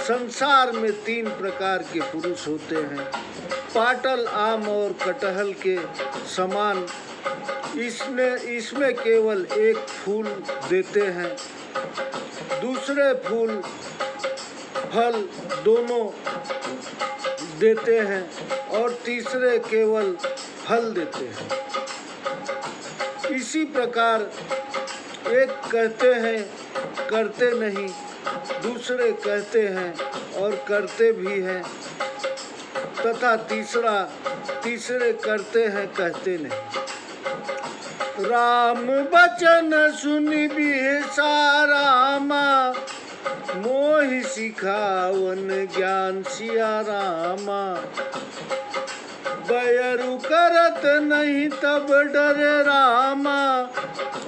संसार में 3 प्रकार के पुरुष होते हैं, पाटल आम और कटहल के समान। इसमें केवल एक फूल देते हैं, दूसरे फूल फल दोनों देते हैं और तीसरे केवल फल देते हैं। इसी प्रकार एक कहते हैं करते नहीं, दूसरे कहते हैं और करते भी हैं, तथा तीसरे करते हैं कहते नहीं। राम बचन सुनि बिहसा रामा मोहि सिखावन ज्ञान सिया रामा बयरु करत नहीं तब डरे रामा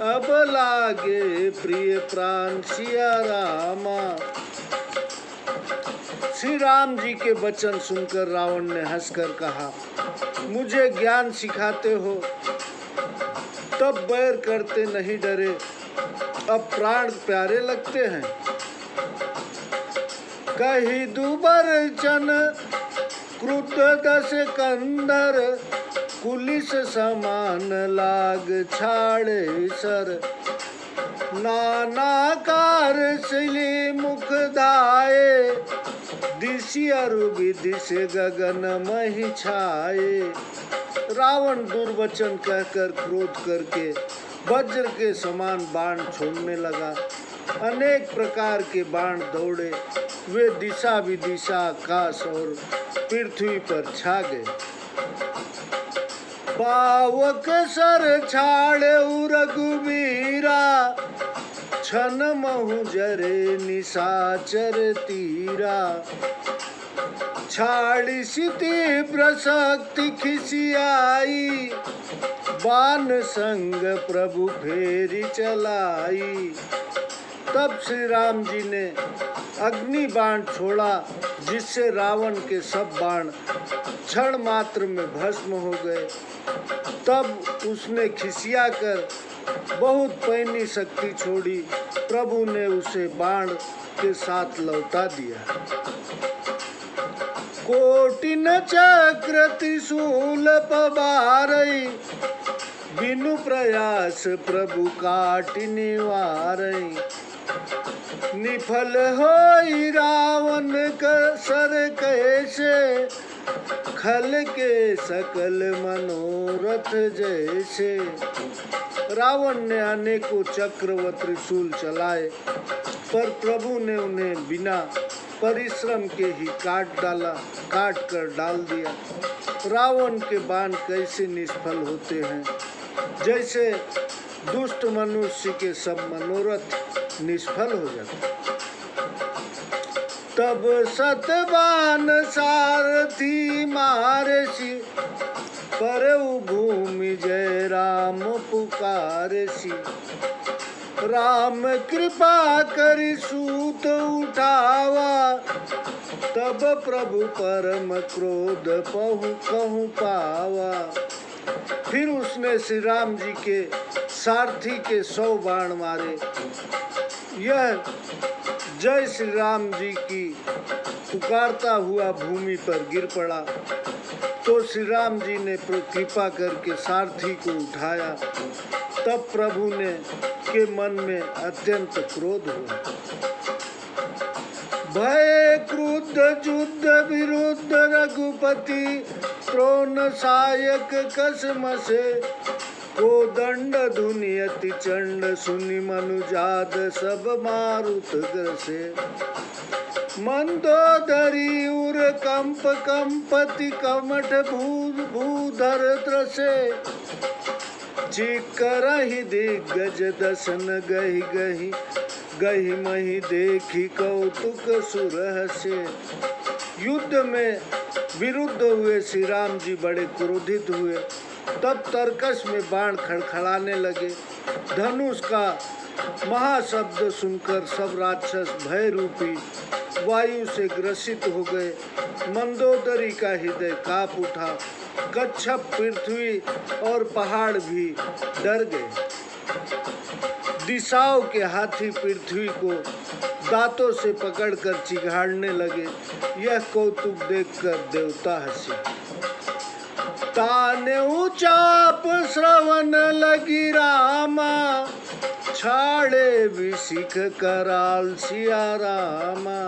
अब लागे प्रिय प्राण सिया रामा। श्री राम जी के वचन सुनकर रावण ने हंसकर कहा, मुझे ज्ञान सिखाते हो तब बैर करते नहीं डरे, अब प्राण प्यारे लगते हैं। कही दुबर चन क्रुद्ध दस कंदर कुलिस समान लाग छाड़े सर नानाकार सिली मुख धाये दिशि अरु विदिश गगन मही छाए। रावण दुर्वचन कहकर क्रोध करके वज्र के समान बाण छोड़ने लगा। अनेक प्रकार के बाण दौड़े, वे दिशा विदिशा आकाश और पृथ्वी पर छा गए। पावक सर छाड़े रघुबीरा छन महु जरे निशाचर तीरा छाड़ी सी तीव्र शक्ति खिसियाई बाण संग प्रभु फेरी चलाई। तब श्री राम जी ने अग्नि बाण छोड़ा, जिससे रावण के सब बाण क्षण मात्र में भस्म हो गए। तब उसने खिसिया कर बहुत पैनी शक्ति छोड़ी, प्रभु ने उसे बाण के साथ लौटा दिया। कोटिन चक्र त्रिशूल पवारई बिनु प्रयास प्रभु काटि निवारई निफल होई रावण का सर कैसे खल के सकल मनोरथ जैसे। रावण ने अनेकों चक्र व त्रिशूल चलाए, पर प्रभु ने उन्हें बिना परिश्रम के ही काट कर डाल दिया। रावण के बाण कैसे निष्फल होते हैं, जैसे दुष्ट मनुष्य के सब मनोरथ निष्फल हो जाते। तब सतबान सारथी मारसी परऊ भूमि जय राम पुकारसी राम कृपा करि सूत उठावा तब प्रभु परम क्रोध कहूँ पावा। फिर उसने श्री राम जी के सारथी के 100 बाण मारे। यह जय श्री राम जी की पुकारता हुआ भूमि पर गिर पड़ा, तो श्री राम जी ने कृपा करके सारथी को उठाया। तब प्रभु ने के मन में अत्यंत क्रोध हुआ। भय क्रुद्ध युद्ध विरुद्ध रघुपति त्रोण सायक कसम से को दंड धुनि अति चंड सुनि मनुजाद सब मारुत ग्रसे। मंदोदरी उर कंप कंपति कमठ भूधर त्रसे चिकरहि दिग्गज दसन गहि गहि गहि मही देखी कौतुक सुरहसे। युद्ध में विरुद्ध हुए श्री राम जी बड़े क्रोधित हुए। तब तर्कस में बाण खड़खड़ाने लगे। धनुष का महाशब्द सुनकर सब राक्षस भय रूपी वायु से ग्रसित हो गए। मंदोदरी का हृदय कांप उठा। कच्छप पृथ्वी और पहाड़ भी डर गए। दिशाओं के हाथी पृथ्वी को दांतों से पकड़कर चिघाड़ने लगे। यह कौतुक देखकर देवता हंसे। ताने उचाप श्रवण लगी रामा छाड़े विशिख कराल सिया रामा।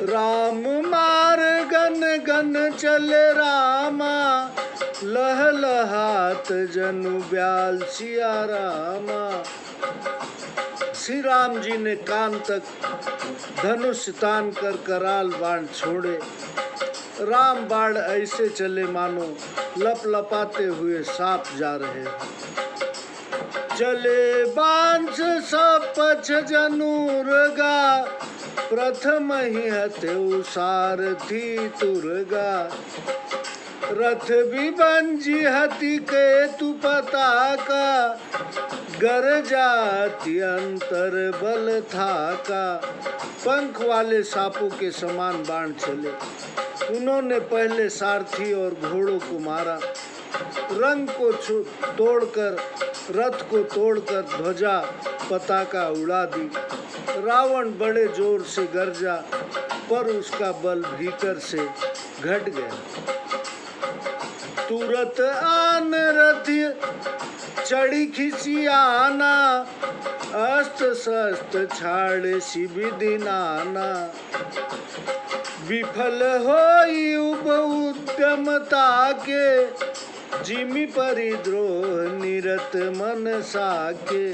राम मार गन गन चले रामा लह लहात जनु ब्याल सिया रामा। श्री राम जी ने कान तक धनुष तान कर कराल बाण छोड़े। राम बाण ऐसे चले मानो लपलपाते हुए सांप जा रहे। चले बांस सब पछ जनुरगा प्रथम ही हत्यो सारथी तुरगा। रथ भी बंजी हति के तु पताका गर जाति अंतर बल था। पंख वाले सांपों के समान बाण चले। उन्होंने पहले सारथी और घोड़ों को मारा। रंग को तोड़कर रथ को तोड़कर ध्वजा पताका उड़ा दी। रावण बड़े जोर से गरजा पर उसका बल भीतर से घट गया। तुरत आन रथ चढ़ी खिसियाना अस्त्र शस्त्र छाड़े शिविधि नाना। विफल होई उप उद्यमता के जिमि परिद्रोह निरत मन साके।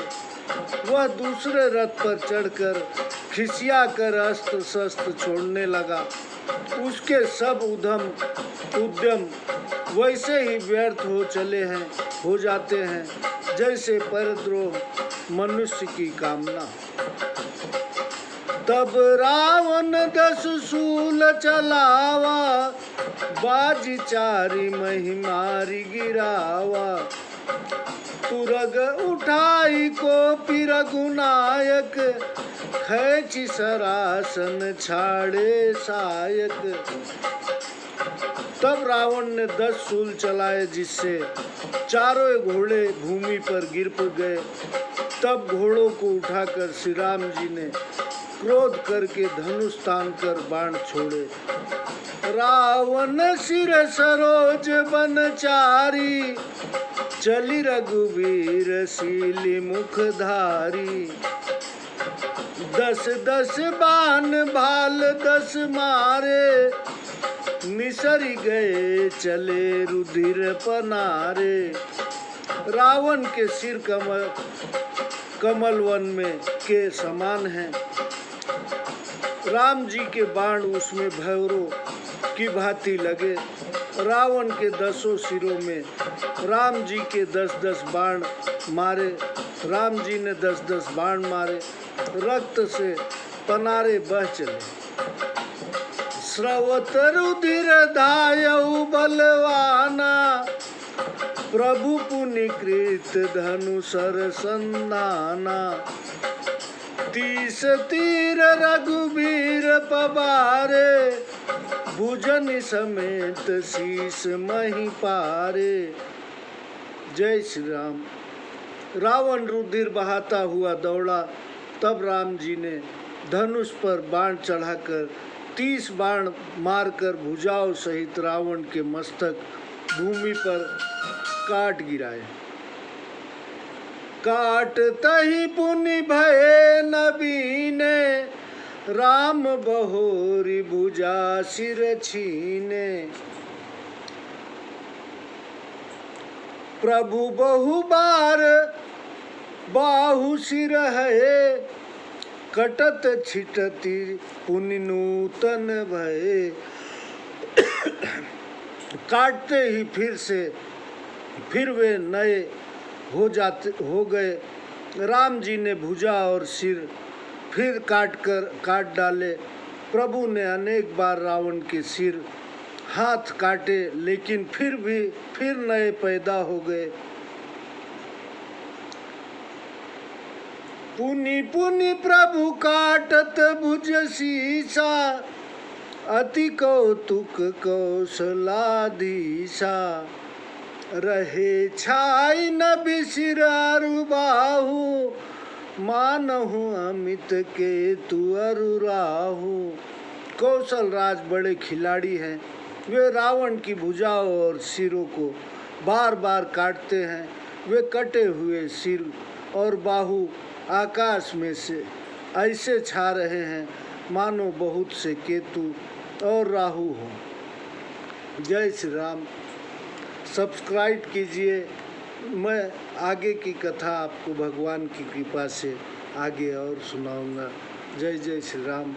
वह दूसरे रथ पर चढ़कर खिसिया कर अस्त्र शस्त्र छोड़ने लगा। उसके सब उद्यम वैसे ही व्यर्थ हो जाते हैं जैसे परद्रोह मनुष्य की कामना। तब रावण 10 शूल चलावा बाजी चारी मही मारी गिरावा। तुरग उठाई को रघुनायक खैची सरासन छाड़े सायक। तब रावण ने 10 शूल चलाए जिससे चारों घोड़े भूमि पर गिर गए। तब घोड़ों को उठाकर श्री राम जी ने क्रोध करके धनुष तान कर बाण छोड़े। रावण सिर सरोज बनचारी चली रघुवीर सीली मुखधारी। 10 बाण भाल 10 मारे निसरी गए चले रुधिर पनारे। रावण के सिर कमल वन में के समान हैं। राम जी के बाण उसमें भैरों की भांति लगे। रावण के 10 सिरों में राम जी के 10 बाण मारे। राम जी ने 10 बाण मारे। रक्त से पनारे बह चले। स्रवत रुधिर धायउ बलवाना प्रभु पुनिकृत धनु सर संधाना। 30 तीर रघुबीर पबारे भुजन समेत शीस मही पारे। जय श्री राम। रावण रुधिर बहाता हुआ दौड़ा। तब राम जी ने धनुष पर बाण चढ़ाकर 30 बाण मारकर भुजाओं सहित रावण के मस्तक भूमि पर काट गिराए। काट तही पुनि भये नबीने राम बहोरी भुजा सिर छीने। प्रभु बहु बार बाहु सिर है कटत छिटती पुनि नूतन भय। काटते ही फिर वे नए हो गए। राम जी ने भुजा और सिर फिर काट डाले। प्रभु ने अनेक बार रावण के सिर हाथ काटे, लेकिन फिर नए पैदा हो गए। पुनि पुनि प्रभु काटत भुज सीसा, अति कौतुक कौशलाधीसा। रहे छाई न बिसिर अरु बाहु, मानहु अमित के तुअरु राहु। कौशल राज बड़े खिलाड़ी हैं। वे रावण की भुजाओं और सिरों को बार बार काटते हैं। वे कटे हुए सिर और बाहु आकाश में से ऐसे छा रहे हैं मानो बहुत से केतु और राहु हो। जय श्री राम। सब्सक्राइब कीजिए। मैं आगे की कथा आपको भगवान की कृपा से आगे और सुनाऊंगा। जय जय श्री राम।